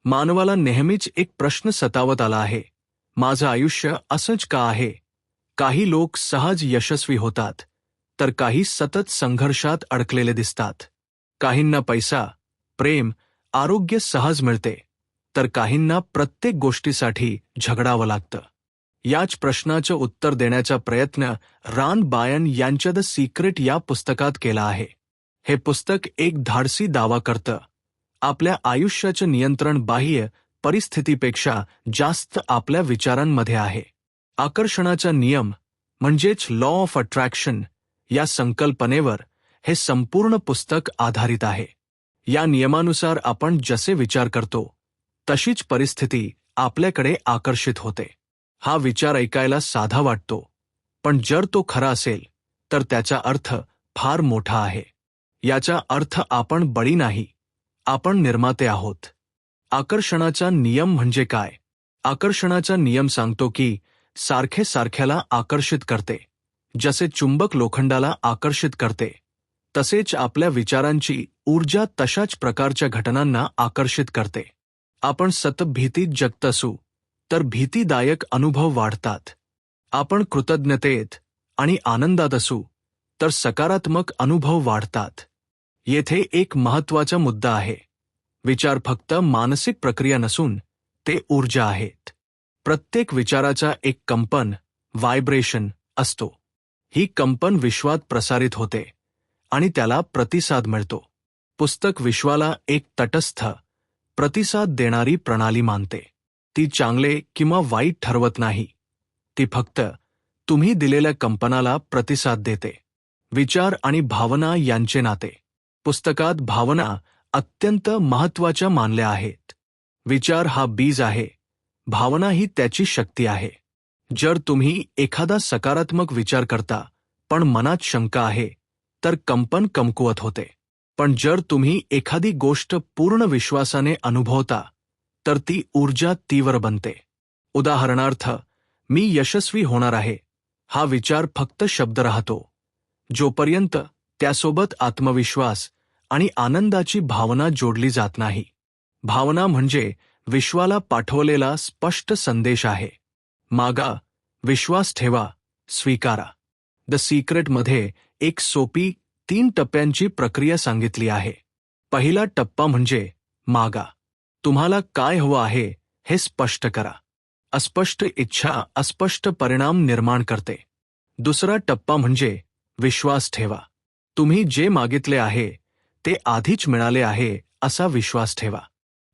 मानवाला नेहमीच एक प्रश्न सतावत आला आहे, माझं आयुष्य असंच का आहे? काही लोक सहज यशस्वी होतात, तर काही सतत संघर्षात अडकलेले दिसतात. काहींना पैसा, प्रेम, आरोग्य सहज मिळते, तर काहींना प्रत्येक गोष्टीसाठी झगडावं लागतं. याच प्रश्नाचं उत्तर देण्याचा प्रयत्न रान बायन यांच्या द सिक्रेट या पुस्तकात केला आहे. हे पुस्तक एक धाडसी दावा करतं, आपल्या आयुष्याचं नियंत्रण बाह्य परिस्थितीपेक्षा जास्त आपल्या विचारांमध्ये आहे. आकर्षणाचा नियम म्हणजेच लॉ ऑफ अट्रॅक्शन या संकल्पनेवर हे संपूर्ण पुस्तक आधारित आहे. या नियमानुसार आपण जसे विचार करतो, तशीच परिस्थिती आपल्याकडे आकर्षित होते. हा विचार ऐकायला साधा वाटतो, पण जर तो खरा असेल तर त्याचा अर्थ फार मोठा आहे. याचा अर्थ आपण बळी नाही, आपण निर्माते आहोत. आकर्षणाचा नियम म्हणजे काय? आकर्षणाचा नियम सांगतो की सारखे सारख्याला आकर्षित करते. जसे चुंबक लोखंडाला आकर्षित करते, तसेच आपल्या विचारांची ऊर्जा तशाच प्रकारच्या घटनांना आकर्षित करते. आपण सतत भीतीत जगत असू तर भीतीदायक अनुभव वाढतात. आपण कृतज्ञतेत आणि आनंदात असू तर सकारात्मक अनुभव वाढतात. येथे एक महत्त्वाचा मुद्दा आहे. विचार फक्त मानसिक प्रक्रिया नसून ते ऊर्जा आहेत. प्रत्येक विचाराचा एक कंपन, व्हायब्रेशन असतो. ही कंपन विश्वात प्रसारित होते आणि त्याला प्रतिसाद मिळतो. पुस्तक विश्वाला एक तटस्थ, प्रतिसाद देणारी प्रणाली मानते. ती चांगले किंवा वाईट ठरवत नाही, ती फक्त तुम्ही दिलेल्या कंपनाला प्रतिसाद देते. विचार आणि भावना यांचे नाते. पुस्तकात भावना अत्यंत महत्त्वाच्या मानल्या आहेत. विचार हा बीज आहे, भावना ही त्याची शक्ती आहे. जर तुम्ही एखादा सकारात्मक विचार करता पण मनात शंका आहे, तर कंपन कमकुवत होते. पण जर तुम्ही एखादी गोष्ट पूर्ण विश्वासाने अनुभवता, तर ती ऊर्जा तीव्र बनते. उदाहरणार्थ, मी यशस्वी होणार आहे, हा विचार फक्त शब्द राहतो, जोपर्यंत त्यासोबत आत्मविश्वास आणि आनंदाची भावना जोडली जात नाही. भावना म्हणजे विश्वाला पाठवलेला स्पष्ट संदेश आहे. मागा, विश्वास ठेवा, स्वीकारा. द सिक्रेटमध्ये एक सोपी 3 टप्प्यांची प्रक्रिया सांगितली आहे. पहिला टप्पा म्हणजे मागा. तुम्हाला काय हवं आहे हे स्पष्ट करा. अस्पष्ट इच्छा अस्पष्ट परिणाम निर्माण करते. दुसरा टप्पा म्हणजे विश्वास ठेवा. तुम्ही जे मागितले आहे ते आधीच मिळाले आहे असा विश्वास ठेवा.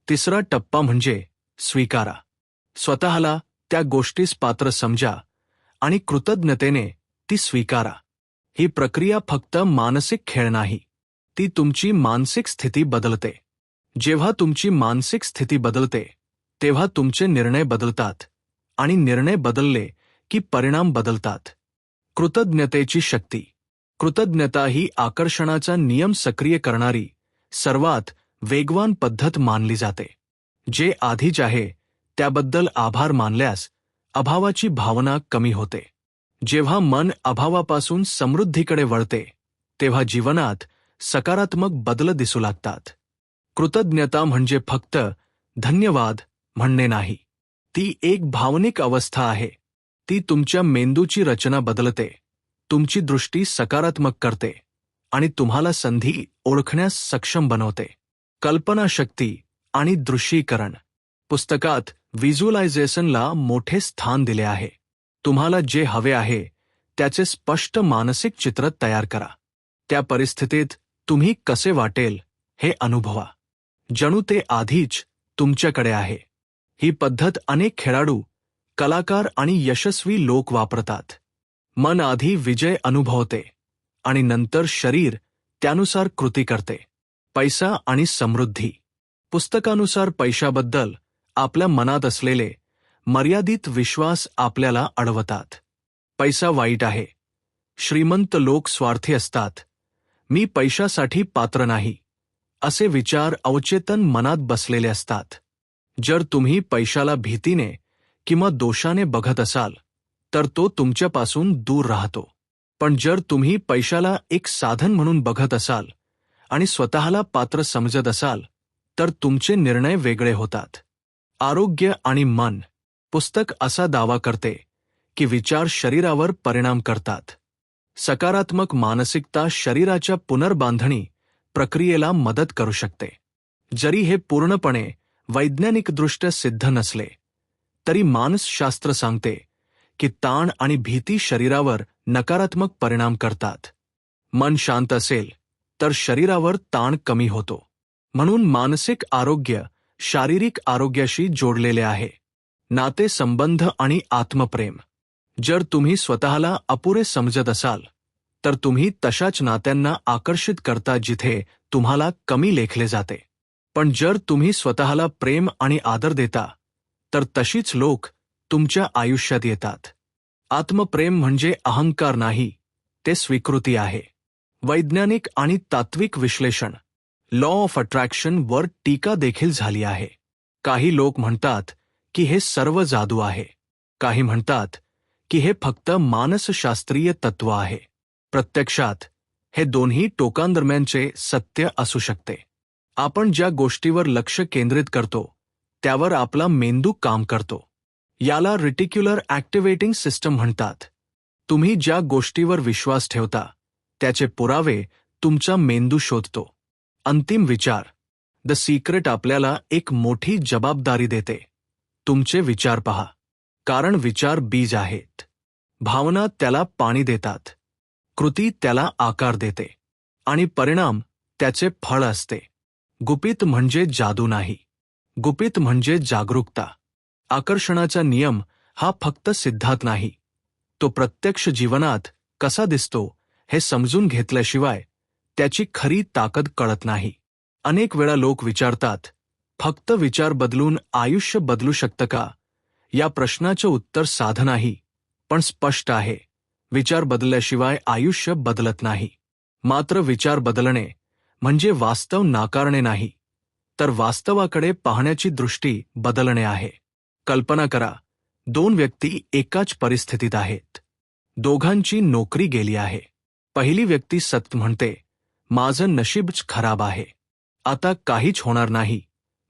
तिसरा टप्पा म्हणजे स्वीकारा. स्वतःला त्या गोष्टीस पात्र समजा आणि कृतज्ञतेने ती स्वीकारा. ही प्रक्रिया फक्त मानसिक खेळ नाही, ती तुमची मानसिक स्थिती बदलते. जेव्हा तुमची मानसिक स्थिती बदलते, तेव्हा तुमचे निर्णय बदलतात आणि निर्णय बदलले की परिणाम बदलतात. कृतज्ञतेची शक्ती. कृतज्ञता ही आकर्षणाचा नियम सक्रिय करणारी सर्वात वेगवान पद्धत मानली जाते. जे आधीच आहे त्याबद्दल आभार मानल्यास अभावाची भावना कमी होते. जेव्हा मन अभावापासून समृद्धीकडे वळते, तेव्हा जीवनात सकारात्मक बदल दिसू लागतात. कृतज्ञता म्हणजे फक्त धन्यवाद म्हणणे नाही, ती एक भावनिक अवस्था आहे. ती तुमच्या मेंदूची रचना बदलते, तुमची दृष्टी सकारात्मक करते आणि तुम्हाला संधी ओळखण्यास सक्षम बनवते. कल्पनाशक्ती आणि दृश्यीकरण. पुस्तकात व्हिज्युअलायझेशनला मोठे स्थान दिले आहे. तुम्हाला जे हवे आहे त्याचे स्पष्ट मानसिक चित्र तयार करा. त्या परिस्थितीत तुम्ही कसे वाटेल हे अनुभवा, जणू ते आधीच तुमच्याकडे आहे. ही पद्धत अनेक खेळाडू, कलाकार आणि यशस्वी लोक वापरतात. मन आधी विजय अनुभवते आणि नंतर शरीर त्यानुसार कृती करते. पैसा आणि समृद्धी. पुस्तकानुसार पैशाबद्दल आपल्या मनात असलेले मर्यादित विश्वास आपल्याला अडवतात. पैसा वाईट आहे, श्रीमंत लोक स्वार्थी असतात, मी पैशासाठी पात्र नाही, असे विचार अवचेतन मनात बसलेले असतात. जर तुम्ही पैशाला भीतीने किंवा दोषाने बघत असाल, तर तो तुमच्यापासून दूर राहतो. पण जर तुम्ही पैशाला एक साधन म्हणून बघत असाल आणि स्वतःला पात्र समजत असाल, तर तुमचे निर्णय वेगळे होतात. आरोग्य आणि मन पुस्तक असा दावा करते की विचार शरीरावर परिणाम करतात. सकारात्मक मानसिकता शरीराच्या पुनर्बांधणी प्रक्रियेला मदत करू शकते. जरी हे पूर्णपणे वैज्ञानिकदृष्ट्या सिद्ध नसले तरी मानसशास्त्र सांगते की ताण आणि भीती शरीरावर नकारात्मक परिणाम करतात. मन शांत असेल तर शरीरावर ताण कमी होतो. म्हणून मानसिक आरोग्य शारीरिक आरोग्याशी जोडलेले आहे. नातेसंबंध आणि आत्मप्रेम जर तुम्ही स्वतःला अपुरे समजत असाल तर तुम्ही तशाच नात्यांना आकर्षित करता जिथे तुम्हाला कमी लेखले जाते. पण जर तुम्ही स्वतःला प्रेम आणि आदर देता तर तशीच लोक तुमच्या आयुष्यात येतात. आत्मप्रेम म्हणजे अहंकार नाही, ते स्वीकृती आहे. वैज्ञानिक आणि तात्विक विश्लेषण लॉ ऑफ अट्रॅक्शन वर टीका देखील झाली आहे. काही लोक म्हणतात की हे सर्व जादू आहे. काही म्हणतात की हे फक्त मानसशास्त्रीय तत्व आहे. प्रत्यक्षात हे दोन्ही टोकांदरम्यानचे सत्य असू शकते. आपण ज्या गोष्टीवर लक्ष केंद्रित करतो त्यावर आपला मेंदू काम करतो. याला रेटिक्युलर ॲक्टिव्हेटिंग सिस्टम म्हणतात. तुम्ही ज्या गोष्टीवर विश्वास ठेवता त्याचे पुरावे तुमचा मेंदू शोधतो. अंतिम विचार द सिक्रेट आपल्याला एक मोठी जबाबदारी देते. तुमचे विचार पहा, कारण विचार बीज आहेत. भावना त्याला पाणी देतात, कृती त्याला आकार देते आणि परिणाम त्याचे फळ असते. गुपित म्हणजे जादू नाही, गुपित म्हणजे जागरूकता. आकर्षणाचा नियम हा फक्त सिद्धांत नाही, तो प्रत्यक्ष जीवनात कसा दिसतो हे समजून घेतल्याशिवाय त्याची खरी ताकद कळत नाही. अनेक वेळा लोक विचारतात, फक्त विचार बदलून आयुष्य बदलू शकतं का? या प्रश्नाचं उत्तर साधं नाही, पण स्पष्ट आहे. विचार बदलल्याशिवाय आयुष्य बदलत नाही. मात्र विचार बदलणे म्हणजे वास्तव नाकारणे नाही, तर वास्तवाकडे पाहण्याची दृष्टी बदलणे आहे. कल्पना करा, दोन व्यक्ती एकाच परिस्थितीत आहेत. दोघांची नोकरी गेली आहे. पहिली व्यक्ती सतत म्हणते, माझं नशीबच खराब आहे, आता काहीच होणार नाही.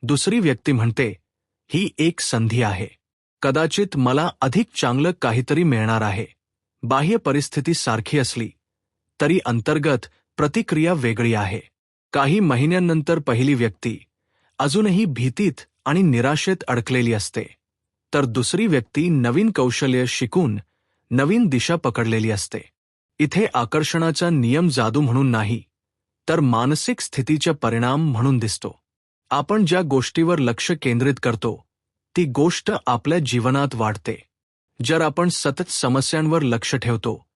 दुसरी व्यक्ती म्हणते, ही एक संधी आहे, कदाचित मला अधिक चांगलं काहीतरी मिळणार आहे. बाह्य परिस्थिती सारखी असली तरी अंतर्गत प्रतिक्रिया वेगळी आहे. काही महिन्यांनंतर पहिली व्यक्ती अजूनही भीतीत आणि निराशेत अडकलेली असते, तर दुसरी व्यक्ती नवीन कौशल्य शिकून नवीन दिशा पकडलेली असते. इथे आकर्षणाचा नियम जादू म्हणून नाही, तर मानसिक स्थितीचा परिणाम म्हणून दिसतो. आपण ज्या गोष्टीवर लक्ष केंद्रित करतो ती गोष्ट आपल्या जीवनात वाढते. जर आपण सतत समस्यांवर लक्ष ठेवतो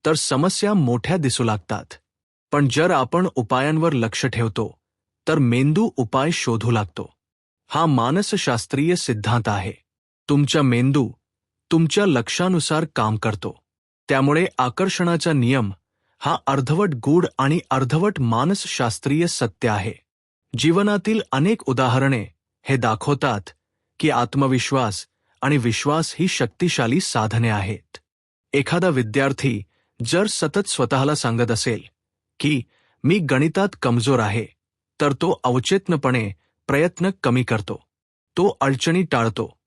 तर समस्या मोठ्या दिसू लागतात. पण जर आपण उपायांवर लक्ष ठेवतो तर मेंदू उपाय शोधू लागतो. हा मानसशास्त्रीय सिद्धांत आहे. तुमचा मेंदू तुमच्या लक्षानुसार काम करतो. त्यामुळे आकर्षणाचा नियम हा अर्धवट गूढ आणि अर्धवट मानसशास्त्रीय सत्य आहे. जीवनातील अनेक उदाहरणे हे दाखवतात की आत्मविश्वास आणि विश्वास ही शक्तिशाली साधने आहेत. एखादा विद्यार्थी जर सतत स्वतःला सांगत असेल की मी गणितात कमजोर आहे, तर तो अवचेतनपणे प्रयत्न कमी करतो. तो अडचणी टाळतो.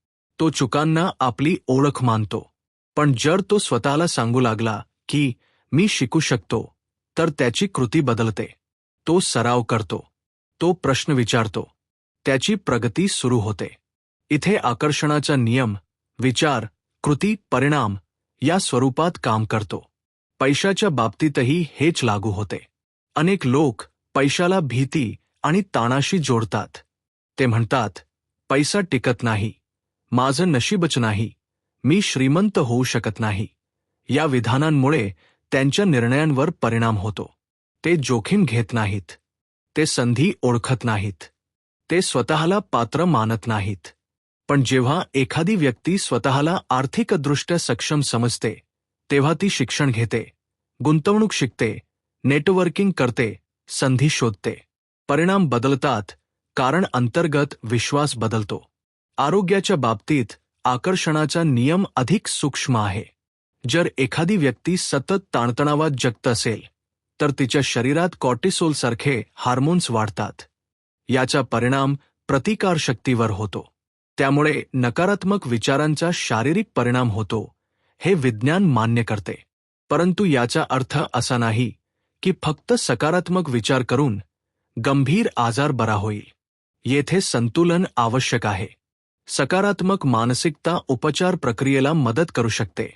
तो चुकांना आपली ओळख मानतो. पण जर तो स्वतःला सांगू लागला की मी शिकू शकतो, तर त्याची कृती बदलते. तो सराव करतो. तो प्रश्न विचारतो. त्याची प्रगती सुरू होते. इथे आकर्षणाचा नियम विचार, कृती, परिणाम या स्वरूपात काम करतो. पैशाच्या बाबतीतही हेच लागू होते. अनेक लोक पैशाला भीती आणि ताणाशी जोडतात. ते म्हणतात, पैसा टिकत नाही, माझं नशीबच नाही, मी श्रीमंत होऊ शकत नाही. या विधानांमुळे त्यांच्या निर्णयांवर परिणाम होतो. ते जोखीम घेत नाहीत. ते संधी ओळखत नाहीत. ते स्वतःला पात्र मानत नाहीत. पण जेव्हा एखादी व्यक्ती स्वतःला आर्थिकदृष्ट्या सक्षम समजते तेव्हा ती शिक्षण घेते, गुंतवणूक शिकते, नेटवर्किंग करते, संधी शोधते. परिणाम बदलतात कारण अंतर्गत विश्वास बदलतो. आरोग्याच्या बाबतीत आकर्षणाचा नियम अधिक सूक्ष्म आहे. जर एखादी व्यक्ती सतत ताणतणावात जगत असेल तर तिच्या शरीरात कॉर्टिसोल सारखे हार्मोन्स वाढतात. याचा परिणाम प्रतिकारशक्तीवर होतो. त्यामुळे नकारात्मक विचारांचा शारीरिक परिणाम होतो हे विज्ञान मान्य करते. परंतु याचा अर्थ असा नाही की फक्त सकारात्मक विचार करून गंभीर आजार बरा होईल. येथे संतुलन आवश्यक आहे. सकारात्मक मानसिकता उपचार प्रक्रियेला मदत करू शकते,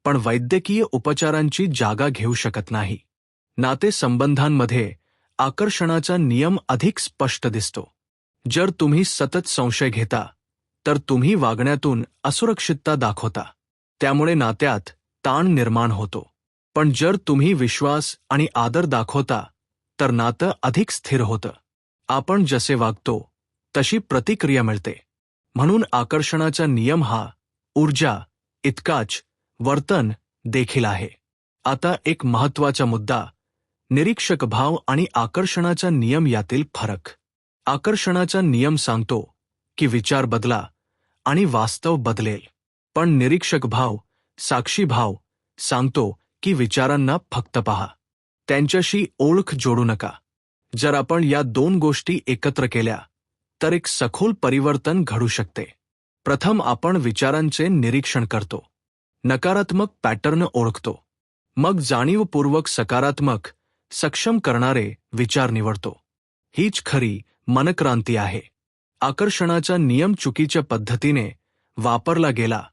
पण वैद्यकीय उपचारांची जागा घेऊ शकत नाही. नातेसंबंधांमध्ये आकर्षणाचा नियम अधिक स्पष्ट दिसतो. जर तुम्ही सतत संशय घेता तर तुम्ही वागण्यातून असुरक्षितता दाखवता. त्यामुळे नात्यात ताण निर्माण होतो. पण जर तुम्ही विश्वास आणि आदर दाखवता तर नातं अधिक स्थिर होतं. आपण जसे वागतो तशी प्रतिक्रिया मिळते. म्हणून आकर्षणाचा नियम हा ऊर्जा इतकाच वर्तन देखील आहे. आता एक महत्त्वाचा मुद्दा, निरीक्षक भाव आणि आकर्षणाचा नियम यातील फरक. आकर्षणाचा नियम सांगतो की विचार बदला आणि वास्तव बदलेल, पण निरीक्षक भाव, साक्षी भाव सांगतो की विचारांना फक्त पहा, त्यांच्याशी ओळख जोडू नका. जर आपण या दोन गोष्टी एकत्र केल्या तर एक सखोल परिवर्तन घडू शकते. प्रथम आपण विचारांचे निरीक्षण करतो, नकारात्मक पॅटर्न ओळखतो, मग जाणीवपूर्वक सकारात्मक, सक्षम करणारे विचार निवडतो. हीच खरी मनक्रांती आहे. आकर्षणाचा नियम चुकीच्या पद्धतीने वापरला गेला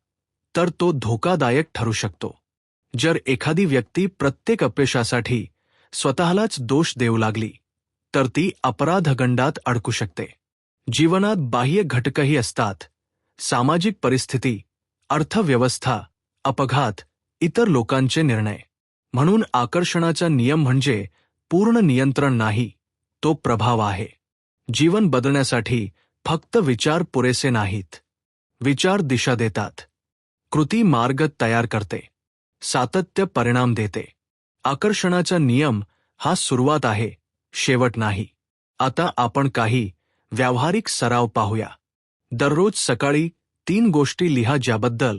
तर तो धोकादायक ठरू शकतो. जर एखादी व्यक्ती प्रत्येक अपयशासाठी स्वतःलाच दोष देऊ लागली तर ती अपराधगंडात अडकू शकते. जीवनात बाह्य घटकही असतात, सामाजिक परिस्थिती, अर्थव्यवस्था, अपघात, इतर लोकांचे निर्णय. म्हणून आकर्षणाचा नियम म्हणजे पूर्ण नियंत्रण नाही, तो प्रभाव आहे. जीवन बदलण्यासाठी फक्त विचार पुरेसे नाहीत. विचार दिशा देतात, कृती मार्ग तयार करते, सातत्य परिणाम देते. आकर्षणाचा नियम हा सुरुवात आहे, शेवट नाही. आता आपण काही व्यावहारिक सराव पाहूया. दररोज सकाळी 3 गोष्टी लिहा ज्याबद्दल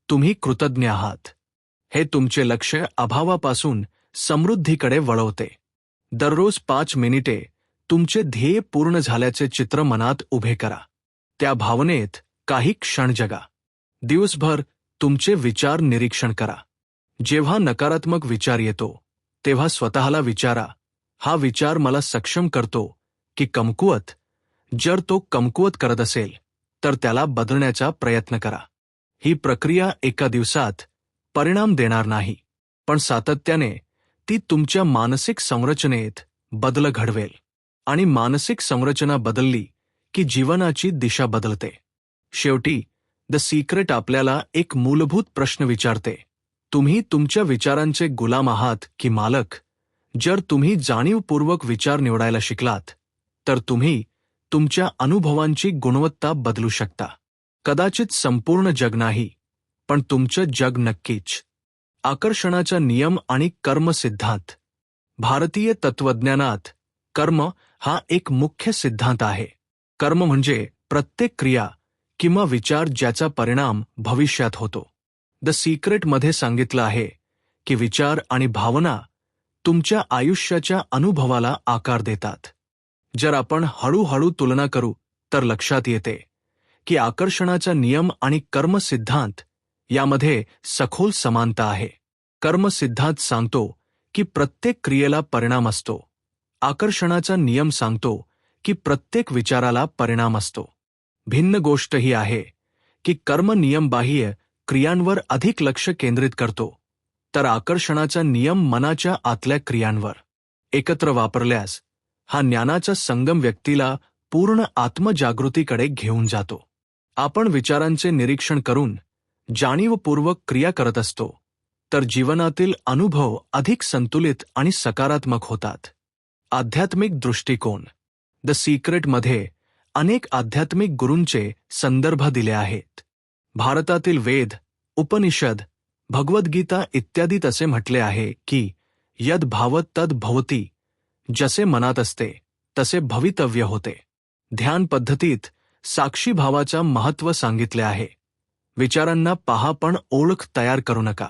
तुम्ही कृतज्ञ आहात. हे तुमचे लक्ष अभावापासून समृद्धीकडे वळवते. दररोज 5 मिनिटे तुमचे ध्येय पूर्ण झाल्याचे चित्र मनात उभे करा. त्या भावनेत काही क्षण जगा. दिवसभर तुमचे विचार निरीक्षण करा. जेव्हा नकारात्मक विचार येतो तेव्हा स्वतःला विचारा, हा विचार मला सक्षम करतो की कमकुवत? जर तो कमकुवत करत असेल तर त्याला बदलण्याचा प्रयत्न करा. ही प्रक्रिया एका दिवसात परिणाम देणार नाही, पण सातत्याने ती तुमच्या मानसिक संरचनेत बदल घडवेल. आणि मानसिक संरचना बदलली की जीवनाची दिशा बदलते. शेवटी द सिक्रेट आपल्याला एक मूलभूत प्रश्न विचारते, तुम्ही तुमच्या विचारांचे गुलाम आहात की मालक? जर तुम्ही जाणीवपूर्वक विचार निवडायला शिकलात तर तुम्ही तुमच्या अनुभवांची गुणवत्ता बदलू शकता. कदाचित संपूर्ण जग नाही, पण तुमचं जग नक्कीच. आकर्षणाचा नियम आणि कर्म सिद्धांत. भारतीय तत्त्वज्ञानात कर्म हा एक मुख्य सिद्धांत आहे. कर्म म्हणजे प्रत्येक क्रिया किंवा विचार ज्याचा परिणाम भविष्यात होतो. द सिक्रेटमध्ये सांगितलं आहे की विचार आणि भावना तुमच्या आयुष्याच्या अनुभवाला आकार देतात. जर आपण हळूहळू तुलना करू तर लक्षात येते की आकर्षणाचा नियम आणि कर्म सिद्धांत यामध्ये सखोल समानता आहे. कर्म सिद्धांत सांगतो की प्रत्येक क्रियेला परिणाम असतो. आकर्षणाचा नियम सांगतो की प्रत्येक विचाराला परिणाम असतो. भिन्न गोष्ट ही आहे की कर्म नियम बाह्य क्रियांवर अधिक लक्ष केंद्रित करतो, तर आकर्षणाचा नियम मनाच्या आतल्या क्रियांवर. एकत्र वापरल्यास हा ज्ञानाचा संगम व्यक्तीला पूर्ण आत्मजागृतीकडे घेऊन जातो. आपण विचारांचे निरीक्षण करून जाणीवपूर्वक क्रिया करत असतो तर जीवनातील अनुभव अधिक संतुलित आणि सकारात्मक होतात. आध्यात्मिक दृष्टिकोन. द सिक्रेटमध्ये अनेक आध्यात्मिक गुरूंचे संदर्भ दिले आहेत. भारतातील वेद, उपनिषद, भगवद्गीता इत्यादीत असे म्हटले आहे की यद भावत तद भवती, जसे मनात असते तसे भवितव्य होते. ध्यान पद्धतीत साक्षी भावाचा महत्त्व सांगितले आहे. विचारांना पहा पण ओळख तयार करू नका.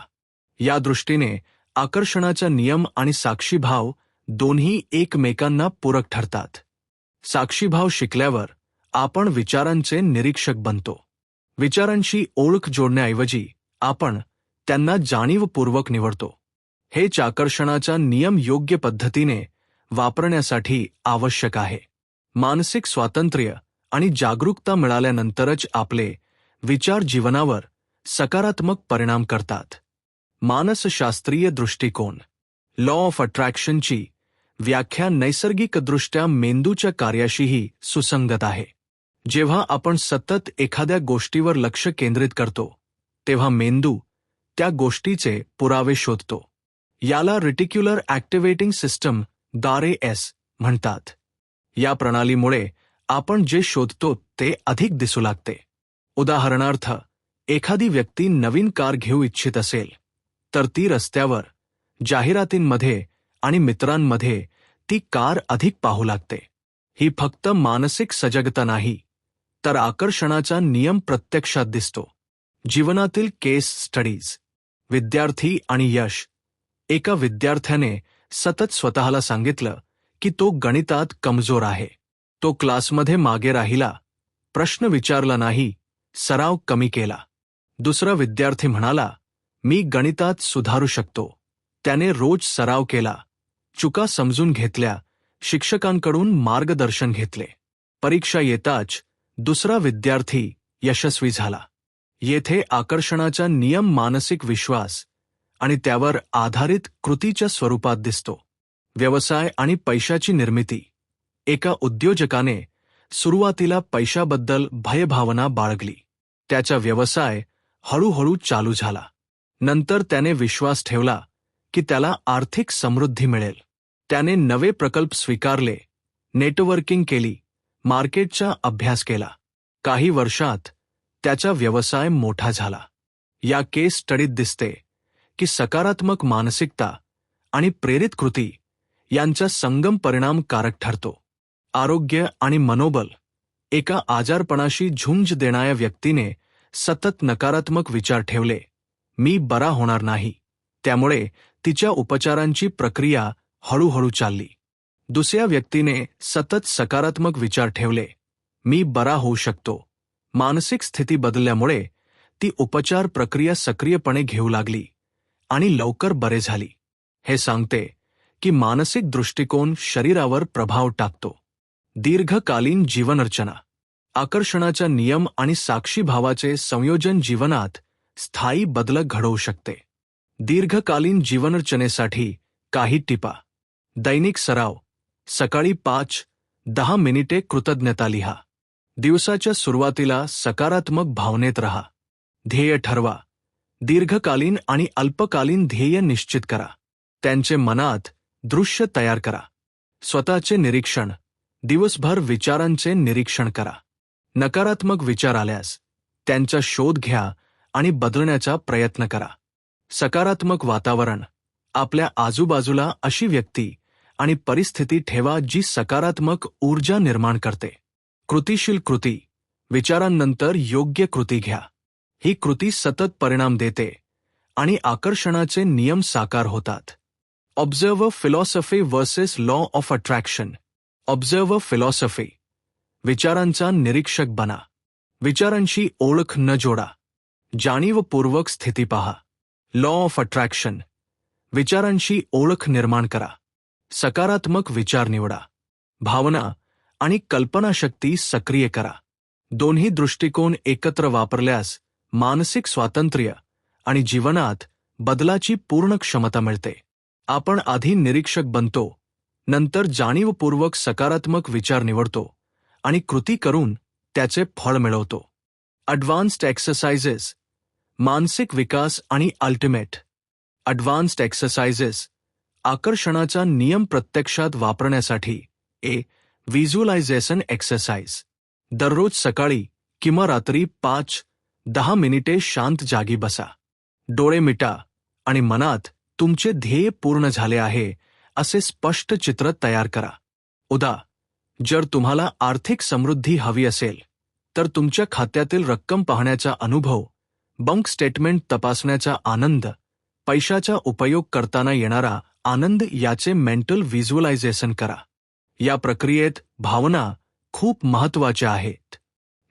या दृष्टीने आकर्षणाचा नियम आणि साक्षी भाव दोन्ही एकमेकांना पूरक ठरतात. साक्षीभाव शिकल्यावर आपण विचारांचे निरीक्षक बनतो. विचारांशी ओळख जोडण्याऐवजी आपण त्यांना जाणीवपूर्वक निवडतो. हेच आकर्षणाचा नियम योग्य पद्धतीने वापरण्यासाठी आवश्यक आहे. मानसिक स्वातंत्र्य आणि जागरूकता मिळाल्यानंतरच आपले विचार जीवनावर सकारात्मक परिणाम करतात. मानसशास्त्रीय दृष्टिकोन. लॉ ऑफ अट्रॅक्शनची व्याख्या नैसर्गिकदृष्ट्या मेंदूच्या कार्याशीही सुसंगत आहे. जेव्हा आपण सतत एखाद्या गोष्टीवर लक्ष केंद्रित करतो तेव्हा मेंदू त्या गोष्टीचे पुरावे शोधतो. याला रेटिक्युलर ॲक्टिव्हेटिंग सिस्टम (RAS) म्हणतात. या प्रणालीमुळे आपण जे शोधतो ते अधिक दिसू लागते. उदाहरणार्थ, एखादी व्यक्ती नवीन कार घेऊ इच्छित असेल तर ती रस्त्यावर, जाहिरातींमध्ये आणि मित्रांमध्ये ती कार अधिक पाहू लागते. ही फक्त मानसिक सजगता नाही, तर आकर्षणाचा नियम प्रत्यक्षात दिसतो. जीवनातील केस स्टडीज. विद्यार्थी आणि यश. एका विद्यार्थ्याने सतत स्वतःला सांगितलं की तो गणितात कमजोर आहे. तो क्लासमध्ये मागे राहिला, प्रश्न विचारला नाही, सराव कमी केला. दुसरा विद्यार्थी म्हणाला, मी गणितात सुधारू शकतो. त्याने रोज सराव केला, चुका समजून घेतल्या, शिक्षकांकडून मार्गदर्शन घेतले. परीक्षा येताच दुसरा विद्यार्थी यशस्वी झाला. येथे आकर्षणाचा नियम मानसिक विश्वास आणि त्यावर आधारित कृतीच्या स्वरूपात दिसतो. व्यवसाय आणि पैशाची निर्मिती. एका उद्योजकाने सुरुवातीला पैशाबद्दल भयभावना बाळगली. त्याचा व्यवसाय हळूहळू चालू झाला. नंतर त्याने विश्वास ठेवला की त्याला आर्थिक समृद्धी मिळेल. त्याने नवे प्रकल्प स्वीकारले, नेटवर्किंग केली, मार्केटचा अभ्यास केला. काही वर्षात त्याचा व्यवसाय मोठा झाला. या केस स्टडीत दिसते की सकारात्मक मानसिकता आणि प्रेरित कृती यांचा संगम परिणामकारक ठरतो. आरोग्य आणि मनोबल. एका आजारपणाशी झुंज देणाऱ्या व्यक्तीने सतत नकारात्मक विचार ठेवले, मी बरा होणार नाही. त्यामुळे तिच्या उपचारांची प्रक्रिया हळूहळू चालली. दुसऱ्या व्यक्तीने सतत सकारात्मक विचार ठेवले, मी बरा होऊ शकतो. मानसिक स्थिती बदलल्यामुळे ती उपचार प्रक्रिया सक्रियपणे घेऊ लागली आणि लवकर बरे झाली. हे सांगते की मानसिक दृष्टिकोन शरीरावर प्रभाव टाकतो. दीर्घकालीन जीवनरचना. आकर्षणाचा नियम आणि साक्षीभावाचे संयोजन जीवनात स्थायी बदल घडवू शकते. दीर्घकालीन जीवनरचनेसाठी काही टिपा. दैनिक सराव. सकाळी 5-10 मिनिटे कृतज्ञता लिहा. दिवसाच्या सुरुवातीला सकारात्मक भावनेत रहा. ध्येय ठरवा. दीर्घकालीन आणि अल्पकालीन ध्येय निश्चित करा. त्यांचे मनात दृश्य तयार करा. स्वतःचे निरीक्षण. दिवसभर विचारांचे निरीक्षण करा. नकारात्मक विचार आल्यास त्यांचा शोध घ्या आणि बदलण्याचा प्रयत्न करा. सकारात्मक वातावरण. आपल्या आजूबाजूला अशी व्यक्ती आणि परिस्थिती ठेवा जी सकारात्मक ऊर्जा निर्माण करते. कृतिशील कृती. विचारांनंतर योग्य कृती घ्या. ही कृती सतत परिणाम देते आणि आकर्षणाचे नियम साकार होतात. Observe philosophy versus law of attraction. Observe philosophy. विचारांचा निरीक्षक बना. विचारांशी ओळख न जोडा. जाणीवपूर्वक स्थिती पहा. Law of attraction. विचारांशी ओळख निर्माण करा. सकारात्मक विचार निवडा. भावना आणि कल्पनाशक्ती सक्रिय करा. दोन्ही दृष्टिकोन एकत्र वापरल्यास मानसिक स्वातंत्र्य आणि जीवनात बदलाची पूर्ण क्षमता मिळते. आपण आधी निरीक्षक बनतो, नंतर जाणीवपूर्वक सकारात्मक विचार निवडतो आणि कृती करून त्याचे फळ मिळवतो. Advanced exercises. मानसिक विकास आणि अल्टिमेट. Advanced exercises. आकर्षणाचा नियम प्रत्यक्षात वापरण्यासाठी. Visualisation exercise. दररोज सकाळी किंवा रात्री 5-10 मिनिटे शांत जागी बसा. डोळे मिटा आणि मनात तुमचे ध्येय पूर्ण झाले आहे असे स्पष्ट चित्र तयार करा. जर तुम्हाला आर्थिक समृद्धी हवी असेल तर तुमच्या खात्यातील रक्कम पाहण्याचा अनुभव, बँक स्टेटमेंट तपासण्याचा आनंद, पैशाचा उपयोग करताना येणारा आनंद याचे मेंटल व्हिज्युअलायझेशन करा. या प्रक्रियेत भावना खूप महत्त्वाच्या आहेत.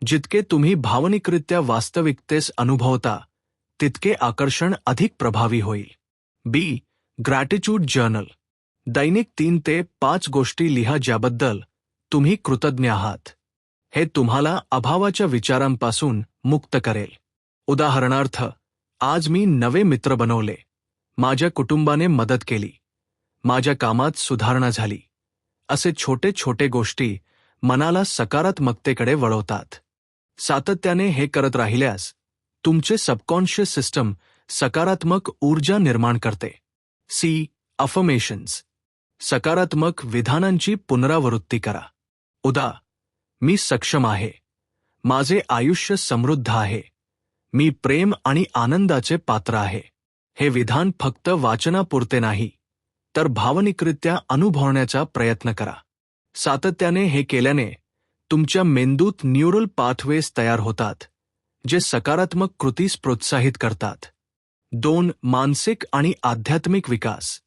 जितके तुम्ही भावनिकरित्या वास्तविकतेस अनुभवता तितके आकर्षण अधिक प्रभावी होईल. बी. Gratitude journal. दैनिक 3 ते 5 गोष्टी लिहा ज्याबद्दल तुम्ही कृतज्ञ आहात. हे तुम्हाला अभावाच्या विचारांपासून मुक्त करेल. उदाहरणार्थ, आज मी नवे मित्र बनवले, माझ्या कुटुंबाने मदत केली, माझ्या कामात सुधारणा झाली. असे छोटे छोटे गोष्टी मनाला सकारात्मकतेकडे वळवतात. सातत्याने हे करत राहिल्यास तुमचे सबकॉन्शियस सिस्टम सकारात्मक ऊर्जा निर्माण करते. सी. अफर्मेशन्स. सकारात्मक विधानांची पुनरावृत्ती करा. उदा. मी सक्षम आहे, माझे आयुष्य समृद्ध आहे, मी प्रेम आणि आनंदाचे पात्र आहे. हे विधान फक्त वाचनापुरते नाही, तर भावनिकरित्या अनुभवण्याचा प्रयत्न करा. सातत्याने हे केल्याने तुमच्या मेंदूत न्यूरल पाथवेज तयार होतात, जे सकारात्मक कृतीस प्रोत्साहित करतात. 2. मानसिक आणि आध्यात्मिक विकास.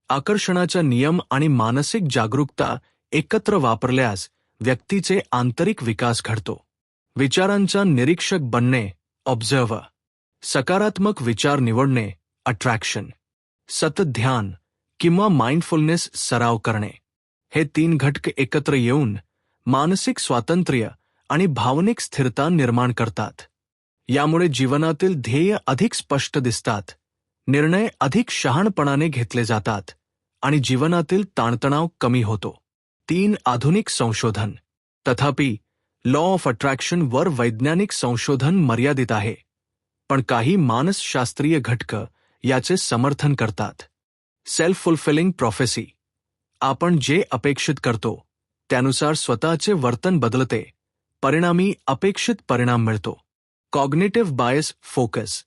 आकर्षणाचा नियम आणि मानसिक जागरूकता एकत्र वापरल्यास व्यक्तीचे आंतरिक विकास घडतो. विचारांचा निरीक्षक बनणे, ऑब्झर्व्हर. सकारात्मक विचार निवडणे, अट्रॅक्शन. सतत ध्यान किंवा माइंडफुलनेस सराव करणे. हे 3 घटक एकत्र येऊन मानसिक स्वातंत्र्य आणि भावनिक स्थिरता निर्माण करतात. यामुळे जीवनातील ध्येय अधिक स्पष्ट दिसतात, निर्णय अधिक शहाणपणाने घेतले जातात आणि जीवनातील ताणतणाव कमी होतो. 3. आधुनिक संशोधन. तथापि, लॉ ऑफ अट्रॅक्शन वर वैज्ञानिक संशोधन मर्यादित आहे, पण काही मानसशास्त्रीय घटक याचे समर्थन करतात. Self fulfilling prophecy. आपण जे अपेक्षित करतो त्यानुसार स्वतःचे वर्तन बदलते, परिणामी अपेक्षित परिणाम मिळतो. Cognitive bias focus.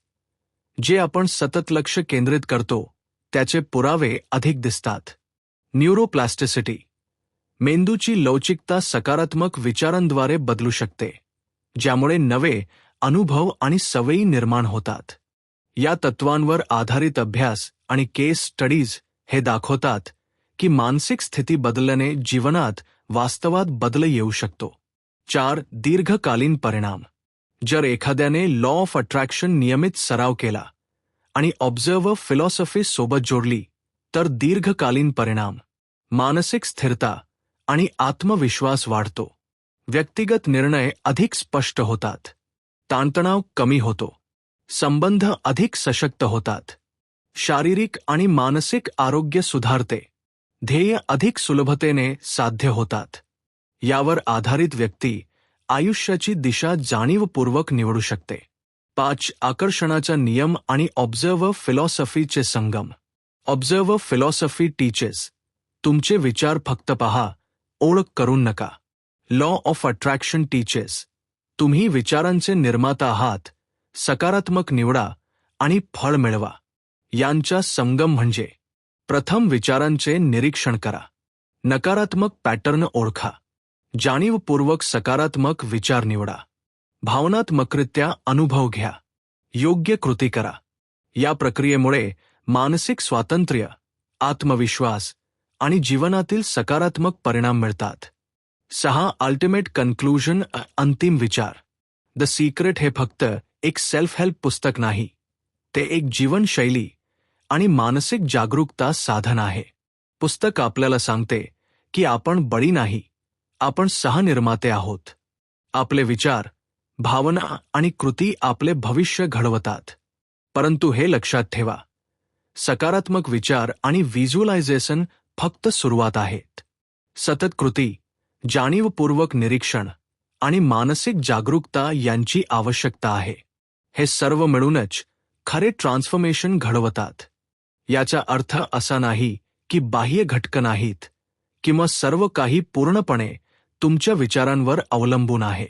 जे आपण सतत लक्ष केंद्रित करतो त्याचे पुरावे अधिक दिसतात. न्यूरोप्लास्टिसिटी. मेंदूची लवचिकता सकारात्मक विचारांद्वारे बदलू शकते, ज्यामुळे नवे अनुभव आणि सवयी निर्माण होतात. या तत्वांवर आधारित अभ्यास आणि केस स्टडीज हे दाखवतात की मानसिक स्थिती बदलल्याने जीवनात वास्तवात बदल येऊ शकतो. 4. दीर्घकालीन परिणाम. जर एखाद्याने लॉ ऑफ अट्रॅक्शन नियमित सराव केला आणि ऑब्झर्व्हर फिलॉसॉफी सोबत जोडली तर दीर्घकालीन परिणाम, मानसिक स्थिरता आणि आत्मविश्वास वाढतो. व्यक्तिगत निर्णय अधिक स्पष्ट होतात, ताणतणाव कमी होतो, संबंध अधिक सशक्त होतात, शारीरिक आणि मानसिक आरोग्य सुधारते, ध्येय अधिक सुलभतेने साध्य होतात. यावर आधारित व्यक्ती आयुष्याची दिशा जाणीवपूर्वक निवडू शकते. 5. आकर्षणाचा नियम आणि ऑब्झर्व्हर फिलॉसॉफीचे संगम. ऑब्झर्व्हर फिलॉसॉफी टीचेस, तुमचे विचार फक्त पहा, ओळख करून नका. लॉ ऑफ अट्रॅक्शन टीचेस, तुम्ही विचारांचे निर्माता आहात, सकारात्मक निवडा आणि फळ मिळवा. यांचा संगम म्हणजे: प्रथम, विचारांचे निरीक्षण करा, नकारात्मक पॅटर्न ओळखा, जाणीवपूर्वक सकारात्मक विचार निवडा, भावनात्मकरित्या अनुभव घ्या, योग्य कृती करा. या प्रक्रियेमुळे मानसिक स्वातंत्र्य, आत्मविश्वास आणि जीवनातील सकारात्मक परिणाम मिळतात. 6. अल्टिमेट कन्क्लूजन, अंतिम विचार. द सिक्रेट हे फक्त एक सेल्फ हेल्प पुस्तक नाही, ते एक जीवनशैली आणि मानसिक जागरूकता साधन आहे. पुस्तक आपल्याला सांगते की आपण बळी नाही, आपण सहनिर्माते आहोत. आपले विचार, भावना आणि कृती आपले भविष्य घडवतात. परंतु हे लक्षात ठेवा, सकारात्मक विचार आणि व्हिज्युअलायझेशन फक्त सुरुवात आहेत. सतत कृती, जाणीवपूर्वक निरीक्षण आणि मानसिक जागरूकता यांची आवश्यकता आहे. हे सर्व मिळूनच खरे ट्रान्सफॉर्मेशन घडवतात. याचा अर्थ असा नाही की बाह्य घटक नाहीत किंवा सर्व काही पूर्णपणे तुमच्या विचारांवर अवलंबून आहे,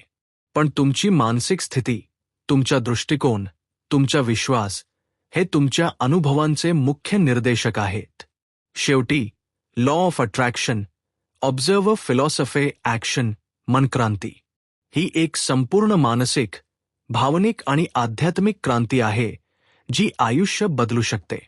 पण तुमची मानसिक स्थिती, तुमचा दृष्टिकोन, तुमचा विश्वास हे तुमच्या अनुभवांचे मुख्य निर्देशक आहेत. शेवटी, law of attraction, observer philosophy, action, मनक्रांती ही एक संपूर्ण मानसिक, भावनिक आणि आध्यात्मिक क्रांती आहे जी आयुष्य बदलू शकते.